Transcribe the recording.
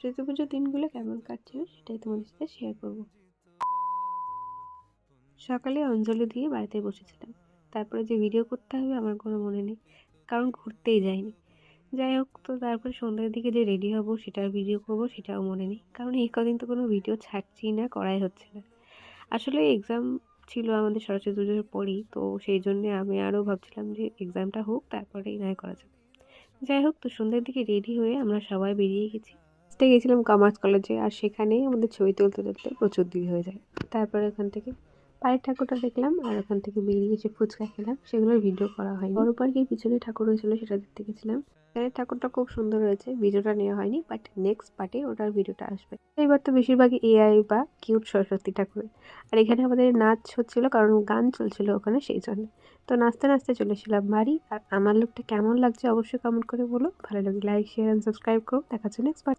সরস্বতী পুজোর দিনগুলো কেমন কাটছিল সেটাই তোমাদের সাথে শেয়ার করব। সকালে অঞ্জলি দিয়ে বাড়িতে বসেছিলাম। তারপরে যে ভিডিও করতে হবে আমার কোনো মনে নেই, কারণ ঘুরতেই যাইনি। যাই হোক, তো তারপরে সন্ধ্যার দিকে যে রেডি হব সেটার ভিডিও করব সেটাও মনে নেই, কারণ এই কদিন তো কোনো ভিডিও ছাড়ছি না, করাই হচ্ছে না। আসলে এক্সাম ছিল আমাদের সরস্বতী পুজোর পরেই, তো সেই জন্যে আমি আরও ভাবছিলাম যে এক্সামটা হোক তারপরেই নয় করা যাবে। যাই হোক, তো সন্ধ্যার দিকে রেডি হয়ে আমরা সবাই বেরিয়ে গেছি। ফার্স্টে গেছিলাম কমার্স কলেজে, আর সেখানেই আমাদের ছবি তুলতে তুলতে প্রচুর দেরি হয়ে যায়। তারপরে ওখান থেকে পায়ের ঠাকুরটা দেখলাম, আর ওখান থেকে বেরিয়ে এসে ফুচকা খেলাম, সেগুলোর ভিডিও করা হয়নি। বড় পার্কের পিছনে ঠাকুর হয়েছিল, সেটা দেখতে গেছিলাম। এখানে ঠাকুরটা খুব সুন্দর হয়েছে, ভিডিওটা নেওয়া হয়নি, বাট নেক্সট পার্টে ওটার ভিডিওটা আসবে। এবার তো বেশিরভাগই এআই বা কিউট সরস্বতী ঠাকুরের। আর এখানে আমাদের নাচ হচ্ছিল, কারণ গান চলছিল ওখানে, সেই জন্য। তো নাচতে নাচতে চলে এসেছিলাম বাড়ি। আর আমার লুকটা কেমন লাগছে অবশ্যই কমেন্ট করে বলো। ভালো লাগলে লাইক, শেয়ার অ্যান্ড সাবস্ক্রাইব করো। দেখা হচ্ছে নেক্সট পার্ট।